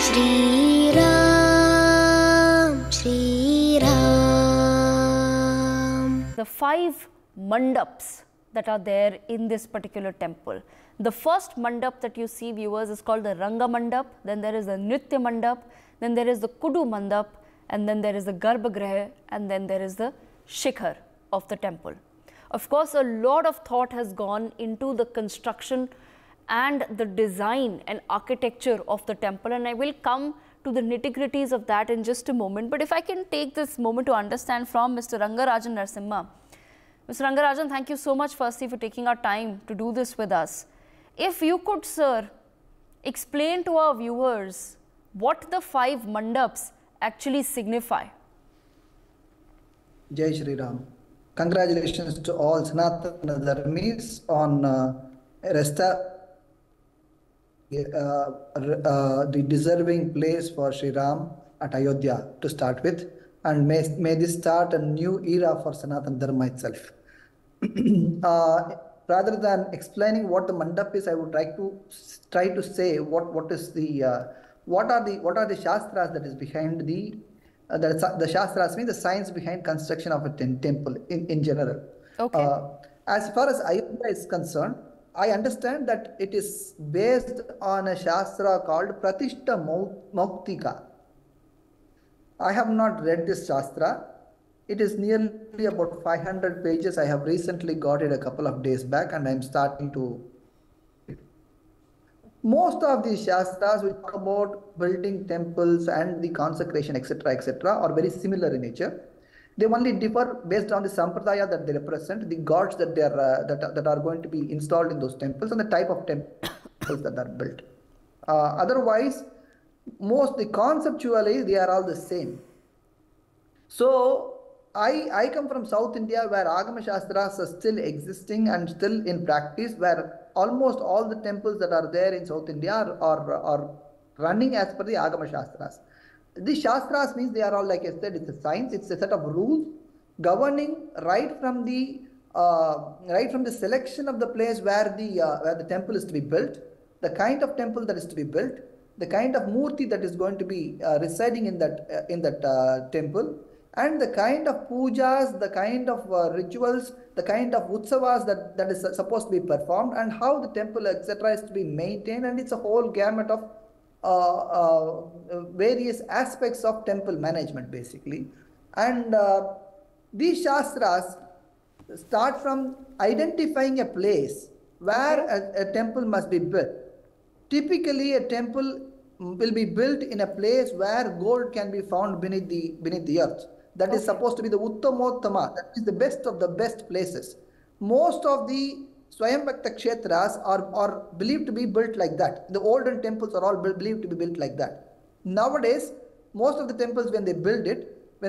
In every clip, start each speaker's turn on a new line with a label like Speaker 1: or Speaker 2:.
Speaker 1: Shri Ram, Shri Ram.
Speaker 2: The 5 mandaps that are there in this particular temple. The first mandap that you see, viewers, is called the Ranga Mandap, then there is the Nritya Mandap, then there is the Kudu Mandap, and then there is the Garbhagriha, and then there is the Shikhar of the temple. Of course, a lot of thought has gone into the construction and the design and architecture of the temple, and I will come to the nitty-gritties of that in just a moment. But if I can take this moment to understand from Mr. Rangarajan Narasimha. Mr. Rangarajan, thank you so much firstly for taking our time to do this with us. If you could, sir, explain to our viewers what the 5 mandaps actually signify.
Speaker 3: Jai Shri Ram. Congratulations to all Sanatana Dharmis on the deserving place for Shri Ram at Ayodhya to start with, and may this start a new era for Sanatana Dharma itself. Rather than explaining what the mandap is, I would like to try to say what are the shastras that is behind the shastras mean the science behind construction of a temple in general.
Speaker 2: Okay.
Speaker 3: As far as Ayodhya is concerned, I understand that it is based on a shastra called Pratishta Mauktika. I have not read this shastra. It is nearly about 500 pages. I have recently got it a couple of days back, and I am starting to. Most of these shastras which talk about building temples and the consecration, etc., are very similar in nature. They only differ based on the sampradaya that they represent, the gods that they are that are going to be installed in those temples, and the type of temples that are built. Otherwise, conceptually they are all the same. So I come from South India, where Agama Shastras are still existing and still in practice, where almost all the temples that are there in South India are running as per the Agama Shastras. The Shastras means they are all, like I said, it's a science, it's a set of rules governing right from the selection of the place where the temple is to be built, the kind of temple that is to be built, the kind of murti that is going to be residing in that temple, and the kind of pujas, the kind of rituals, the kind of utsavas that is supposed to be performed, and how the temple, etc., is to be maintained. And it's a whole gamut of various aspects of temple management, basically. And these shastras start from identifying a place where a temple must be built. Typically, a temple will be built in a place where gold can be found beneath the earth. That is supposed to be the Uttamottama, that is the best of the best places. Most of the Swayambhakta Kshetras are believed to be built like that. The olden temples are all believed to be built like that. Nowadays, most of the temples, when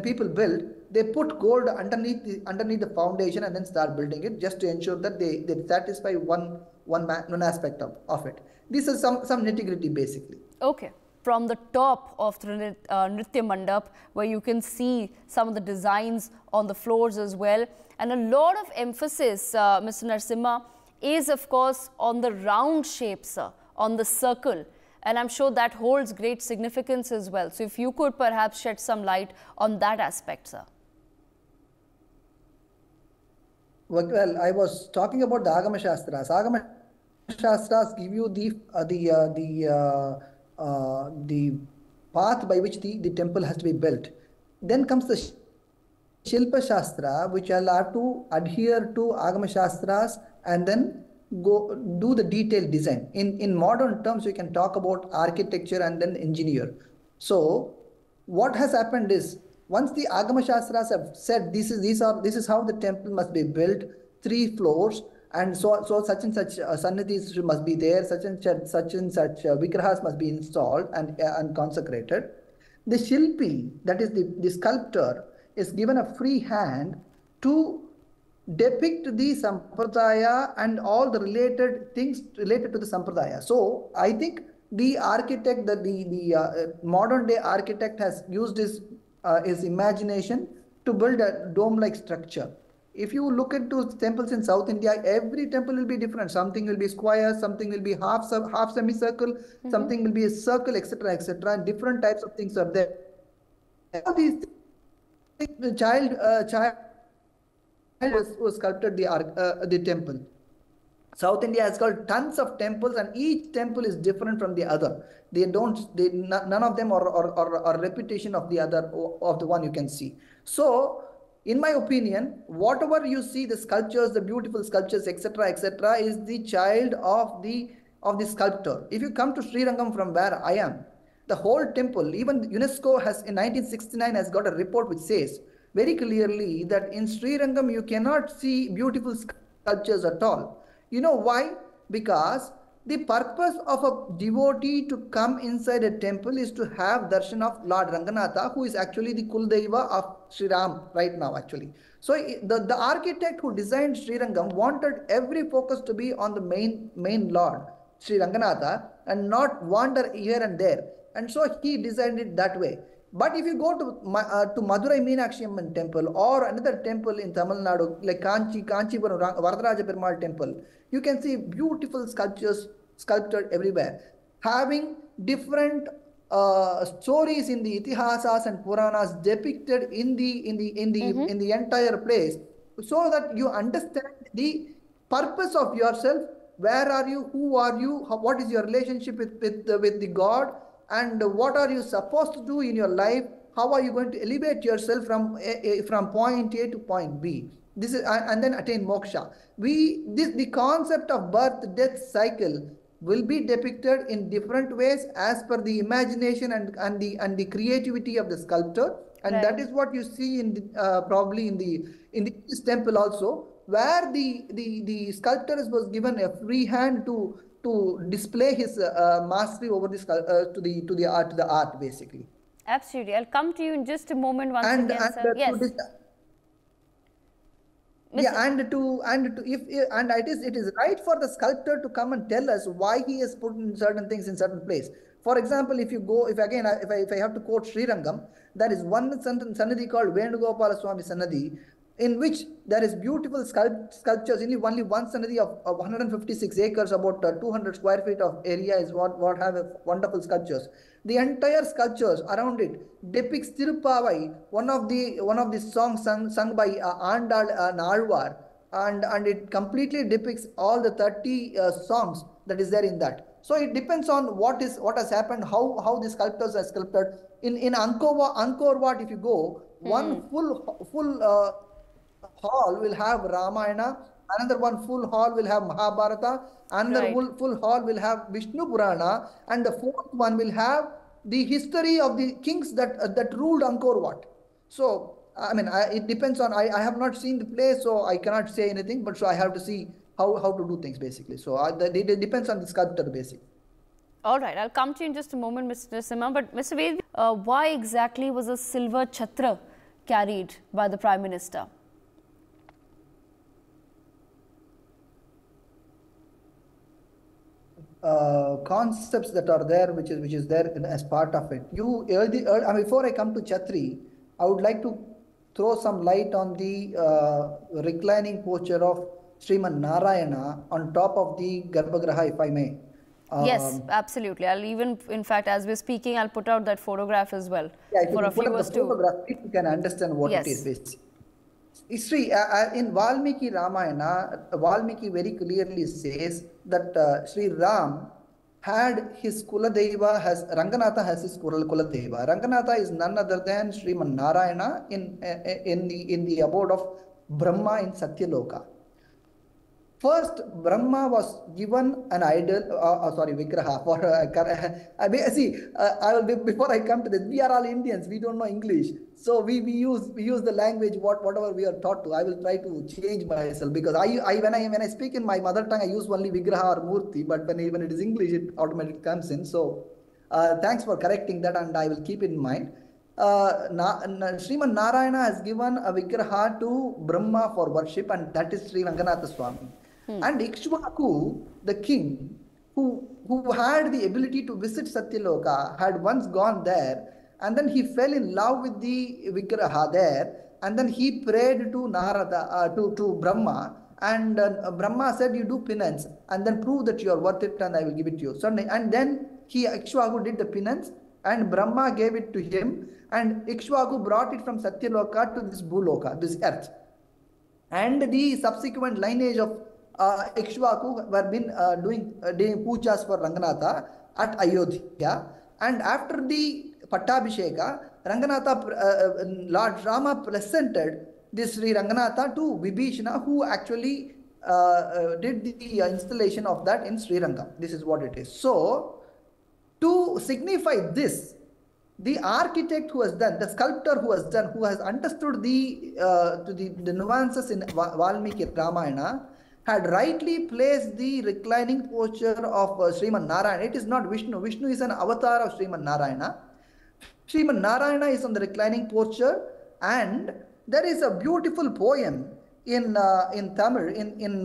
Speaker 3: people build, they put gold underneath the foundation and then start building it, just to ensure that they satisfy one aspect of it. This is some nitty-gritty, basically.
Speaker 2: Okay. From the top of the Nritya Mandap, where you can see some of the designs on the floors as well. And a lot of emphasis, Mr. Narasimha, is of course on the round shapes, on the circle. And I'm sure that holds great significance as well. So if you could perhaps shed some light on that aspect, sir.
Speaker 3: Well, I was talking about the Agama Shastras. Agama Shastras give you the path by which the temple has to be built. Then comes the Shilpa Shastra, which will have to adhere to Agama Shastras and then go do the detailed design. In modern terms, we can talk about architecture and then engineer. So what has happened is, once the Agama Shastras have said this is how the temple must be built, 3 floors, and so such and such sannidhis must be there, such and such vigrahas must be installed and consecrated. The Shilpi, that is the sculptor, is given a free hand to depict the sampradaya and all the related things related to the sampradaya. So I think the architect, the modern day architect, has used his imagination to build a dome-like structure. If you look into temples in South India, every temple will be different. Something will be square, something will be half semicircle, something will be a circle, etc., etc. And different types of things are there. All these things, the child was sculpted the temple. South India has got tons of temples, and each temple is different from the other. None of them are repetition of the other, of the one you can see. So, in my opinion, whatever you see, the sculptures, the beautiful sculptures, etc., is the child of the sculptor. If you come to Sri Rangam from where I am, the whole temple, even UNESCO has in 1969 has got a report which says very clearly that in Sri Rangam you cannot see beautiful sculptures at all. You know why? Because the purpose of a devotee to come inside a temple is to have darshan of Lord Ranganatha, who is actually the Kuldeva of Sri Ram right now actually. So the architect who designed Sri Rangam wanted every focus to be on the main Lord, Sri Ranganatha, and not wander here and there. And so he designed it that way. But if you go to Madurai Meenakshi Amman temple or another temple in Tamil Nadu like Kanchipuram Varadaraja Perumal temple, you can see beautiful sculptures sculpted everywhere, having different stories in the Itihasas and Puranas depicted in the entire place, so that you understand the purpose of yourself. Where are you? Who are you? What is your relationship with the God? And what are you supposed to do in your life? How are you going to elevate yourself from point A to point B? This is and then attain moksha. The concept of birth, death cycle will be depicted in different ways as per the imagination and the creativity of the sculptor. And
Speaker 2: Right.
Speaker 3: that is what you see in probably in this temple also, where the sculptor was given a free hand to display his mastery over this to the art basically.
Speaker 2: Absolutely. I'll come to you in just a moment once
Speaker 3: And
Speaker 2: again, sir. Yes.
Speaker 3: Yeah, and it is right for the sculptor to come and tell us why he has put in certain things in certain place. For example, if I have to quote Sri Rangam, there is one Sannadhi called Venugopala Swami Sannadhi, in which there is beautiful sculptures. Only one Sannadhi of 156 acres, about 200 square feet of area is what have wonderful sculptures. The entire sculptures around it depicts Tirupavai, one of the songs sung by Andal Nalvar, and it completely depicts all the 30 songs that is there in that. So it depends on what has happened, how the sculptors are sculpted. In Angkor Wat, if you go, one full hall will have Ramayana, another one full hall will have Mahabharata, another
Speaker 2: Right.
Speaker 3: full hall will have Vishnu Purana, and the fourth one will have the history of the kings that ruled Angkor Wat. So, I mean, it depends on, I have not seen the place, so I cannot say anything, but so I have to see how to do things basically. So, it depends on the sculptor basically.
Speaker 2: All right, I'll come to you in just a moment, Mr. Narasimha. But Mr. Ved, why exactly was a silver chhatra carried by the Prime Minister?
Speaker 3: Concepts that are there, which is there as part of it. Before I come to Chhatri, I would like to throw some light on the reclining posture of Sriman Narayana on top of the Garbhagriha, if I may.
Speaker 2: Yes, absolutely. I'll even, in fact, as we're speaking, I'll put out that photograph as well for our viewers
Speaker 3: to. Photograph, people can understand what
Speaker 2: Yes.
Speaker 3: it is basically. In Valmiki Ramayana, Valmiki very clearly says that Sri Ram had his Kuladeva, Ranganatha has his Kuladeva. Ranganatha is none other than Sriman Narayana in the abode of Brahma in Satyaloka. First, Brahma was given an idol, Vigraha. Before I come to this, we are all Indians. We don't know English, so we use the language whatever we are taught to. I will try to change myself, because when I speak in my mother tongue, I use only Vigraha or Murti, but when it is English, it automatically comes in. So, thanks for correcting that, and I will keep it in mind. Sriman Narayana has given a Vigraha to Brahma for worship, and that is Sri Ranganatha Swami. And Ikshvaku, the king, who had the ability to visit Satyaloka, had once gone there, and then he fell in love with the Vigraha there, and then he prayed to Narada, to Brahma, and Brahma said, you do penance and then prove that you are worth it and I will give it to you. So, and then Ikshvaku did the penance and Brahma gave it to him, and Ikshvaku brought it from Satyaloka to this Bhuloka, this earth. And the subsequent lineage of Ikshvaku were been doing pujas for Ranganatha at Ayodhya. And after the Pattabhisheka, Ranganatha, Lord Rama presented this Sri Ranganatha to Vibhishana, who actually did the installation of that in Sri Ranga. This is what it is. So, to signify this, the architect who has done, the sculptor who has done, who has understood the nuances in Valmiki Ramayana, had rightly placed the reclining posture of Sriman Narayana. It is not Vishnu. Vishnu is an avatar of Sriman Narayana. Sriman Narayana is on the reclining posture, and there is a beautiful poem in Tamil, in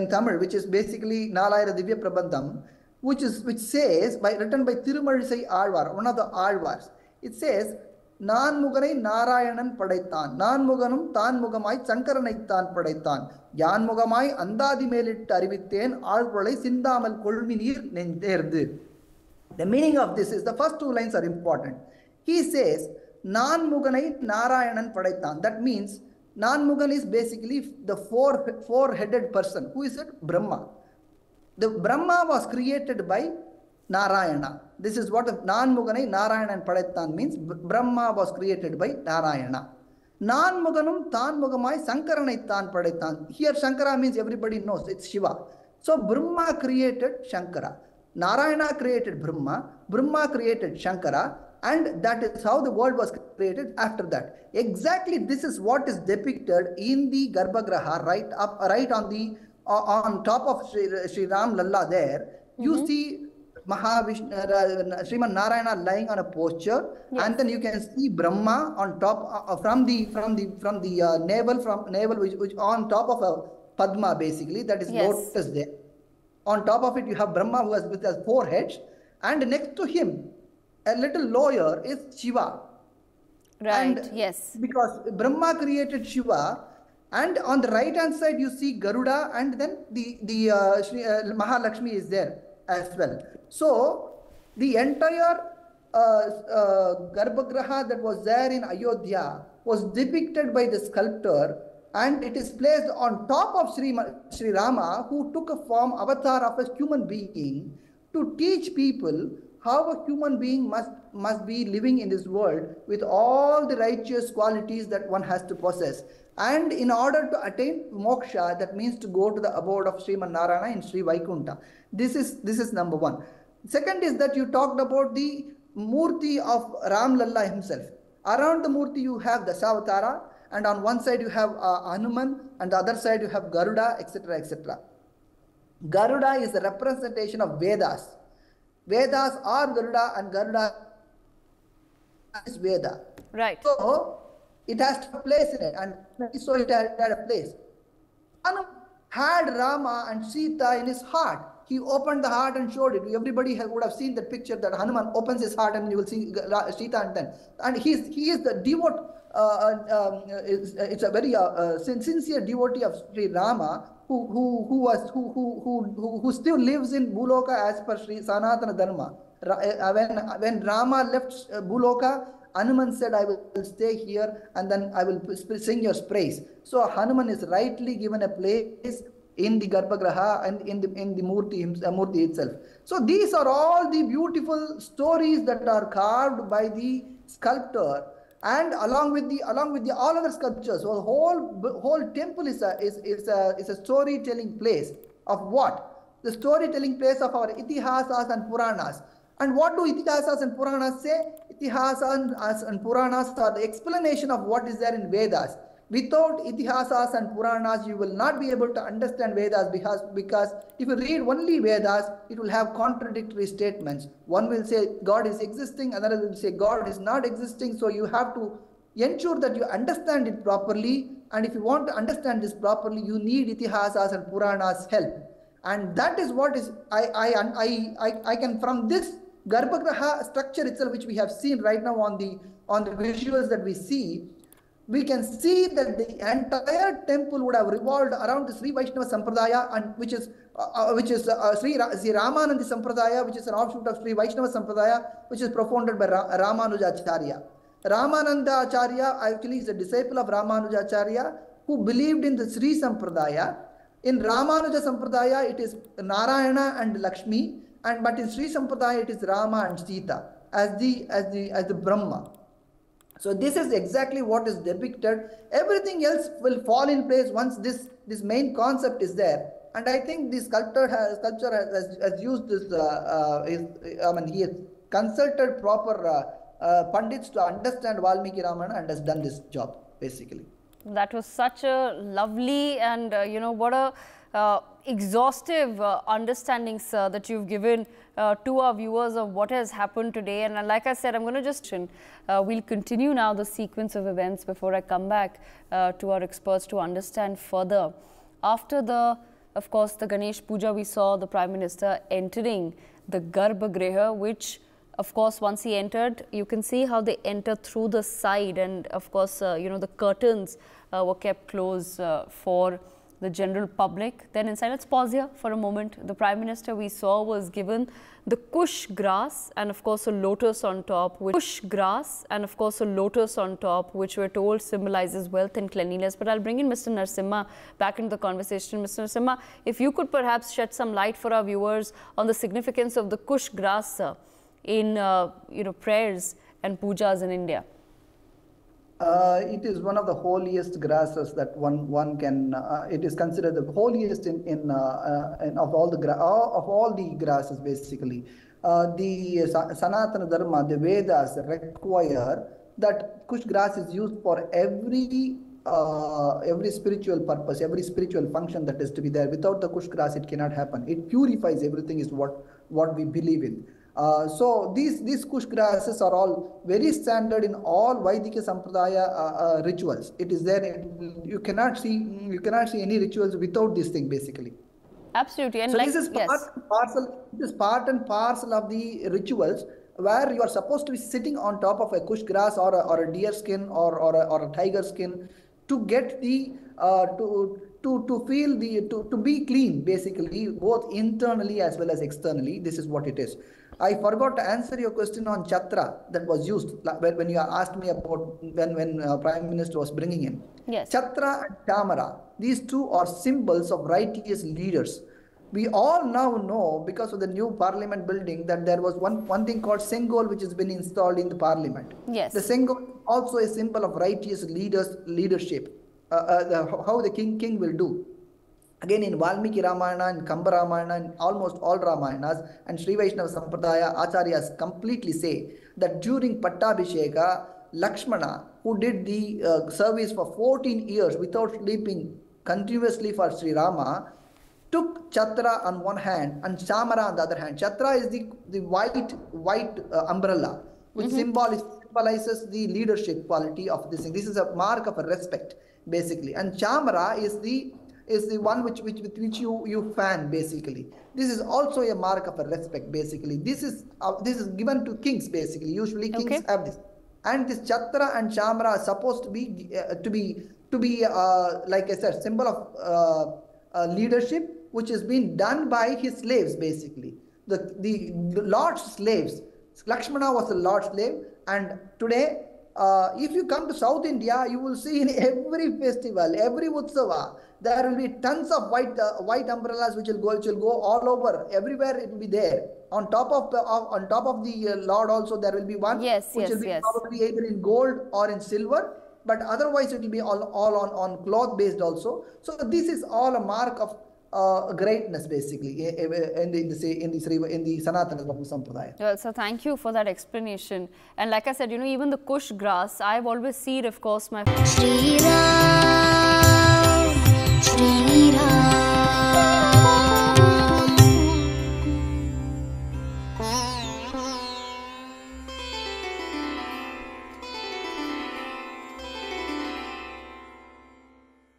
Speaker 3: Tamil, which is basically Nalayara Divya Prabandham, which says, written by Thirumarisai Alvar, one of the Alvars. It says, Nan Muganai Narayanan Padaitan, Nan Muganum Tan Mugamai Sankaranaitan Padaitan, Yan Mugamai Andadi Melit Tarivithen, Alvalai Sindamal Kolminir Nenderdu. The meaning of this is, the first two lines are important. He says, Nan Muganai Narayanan Padaitan. That means, Nan Mugan is basically the four-headed person. Who is it? Brahma. The Brahma was created by Narayana. This is what Nan Muganai Narayanan Padaitan means. Brahma was created by Narayana. Nan Muganum Tan Mugamai Sankaranaitan Padaitan. Here Shankara means everybody knows, it's Shiva. So Brahma created Shankara. Narayana created Brahma. Brahma created Shankara. And that is how the world was created after that. Exactly this is what is depicted in the Garbhagraha, right on top of Sri Ram Lalla there. You see Mahavishnu, Sriman Narayana lying on a posture, and then you can see Brahma on top from the navel, which on top of a Padma basically, that is lotus there. On top of it you have Brahma who has with his four heads, and next to him a little lower is Shiva.
Speaker 2: Right,
Speaker 3: and
Speaker 2: yes.
Speaker 3: Because Brahma created Shiva, and on the right hand side you see Garuda, and then the Mahalakshmi is there as well. So the entire Garbhagraha that was there in Ayodhya was depicted by the sculptor, and it is placed on top of Sri Rama, who took a form, avatar of a human being, to teach people how a human being must be living in this world with all the righteous qualities that one has to possess. And in order to attain moksha, that means to go to the abode of Sriman Narayana in Sri Vaikunta. This is number one. Second is that you talked about the Murti of Ram Lalla himself. Around the Murti you have the Dasavatara, and on one side you have Hanuman, and the other side you have Garuda, etc., etc. Garuda is the representation of Vedas. Vedas are Garuda, and Garuda is Veda.
Speaker 2: Right.
Speaker 3: So it has a place in it, and so it had a place. Hanuman had Rama and Sita in his heart. He opened the heart and showed it. Everybody would have seen that picture that Hanuman opens his heart and you will see Sita and then. And he is the devote. It's a very sincere devotee of Sri Rama who still lives in Bhuloka as per Sri Sanatana Dharma. When Rama left Bhuloka, Hanuman said, I will stay here and then I will sing your praise. So Hanuman is rightly given a place in the Garbhagraha and in the Murti itself. So these are all the beautiful stories that are carved by the sculptor, and along with all other sculptures. So the whole temple is a storytelling place of what? The storytelling place of our Itihasas and Puranas. And what do Itihasas and Puranas say? Itihasas and Puranas are the explanation of what is there in Vedas. Without Itihasas and Puranas, you will not be able to understand Vedas, because if you read only Vedas, it will have contradictory statements. One will say God is existing, another will say God is not existing. So you have to ensure that you understand it properly. And if you want to understand this properly, you need Itihasas and Puranas' help. And that is what is I can, from this Garbhagraha structure itself, which we have seen right now on on the visuals that we see, we can see that the entire temple would have revolved around the Sri Vaishnava Sampradaya, and which is Sri Ramanandi Sampradaya, which is an offshoot of Sri Vaishnava Sampradaya, which is profounded by Ramanujacharya. Ramananda Acharya actually is a disciple of Ramanujacharya who believed in the Sri Sampradaya. In Ramanuja Sampradaya, it is Narayana and Lakshmi, but in Sri Sampradaya, it is Rama and Sita as the Brahma. So this is exactly what is depicted. Everything else will fall in place once this main concept is there. And I think the sculptor has used this. He has consulted proper Pandits to understand Valmiki Ramayana and has done this job basically.
Speaker 2: That was such a lovely and what a exhaustive understanding, sir, that you've given to our viewers of what has happened today. And like I said, I'm going to just we'll continue now the sequence of events before I come back to our experts to understand further. After of course, the Ganesh Puja, we saw the Prime Minister entering the Garbhagriha, which of course, once he entered, you can see how they enter through the side, and of course, the curtains were kept closed for the general public. Then inside, let's pause here for a moment. The Prime Minister we saw was given the kush grass and of course a lotus on top, which we're told symbolizes wealth and cleanliness. But I'll bring in Mr. Narasimha back into the conversation. Mr. Narasimha, if you could perhaps shed some light for our viewers on the significance of the kush grass in prayers and pujas in India.
Speaker 3: It is one of the holiest grasses that one can. It is considered the holiest of all the grasses basically. The Sanatana Dharma, the Vedas require that kush grass is used for every spiritual purpose, every spiritual function that is to be there. Without the kush grass, it cannot happen. It purifies everything, is what we believe in. So these kush grasses are all very standard in all Vaidika Sampradaya rituals. It is there. You cannot see any rituals without this thing basically.
Speaker 2: Absolutely. And
Speaker 3: so this is part and parcel of the rituals where you are supposed to be sitting on top of a kush grass or a deer skin or a tiger skin to get the to feel to be clean basically, both internally as well as externally. This is what it is. I forgot to answer your question on chatra that was used when you asked me about when Prime Minister was bringing in.
Speaker 2: Yes.
Speaker 3: Chatra and chamara, these two are symbols of righteous leaders. We all now know, because of the new parliament building, that there was one thing called Sengol which has been installed in the parliament.
Speaker 2: Yes.
Speaker 3: The Sengol also a symbol of righteous leadership. How the king will do. Again, in Valmiki Ramayana and Kamba Ramayana and almost all Ramayanas and Sri Vaishnava Sampradaya, Acharyas completely say that during Pattabhisheka, Lakshmana, who did the service for 14 years without sleeping continuously for Sri Rama, took chatra on one hand and chamara on the other hand. Chatra is the white umbrella, which symbolizes the leadership quality of this thing. This is a mark of a respect, basically. And chamara is the one with which you fan basically. This is also a mark of a respect basically. This is given to kings basically. Usually kings have this. And this chatra and chamara are supposed to be like I said, symbol of leadership, which has been done by his slaves basically. The Lord's slaves. Lakshmana was a Lord's slave, and today if you come to South India, you will see in every festival, every Utsava, there will be tons of white umbrellas which will go all over. Everywhere it will be there. On top of the Lord also there will be one, which will be probably either in gold or in silver, but otherwise it will be all on cloth based also. So this is all a mark of greatness basically in the Sanatana Dharma Sampradaya.
Speaker 2: Well, so thank you for that explanation. And like I said, even the kush grass, I've always seen, of course, my
Speaker 1: Shri Ram.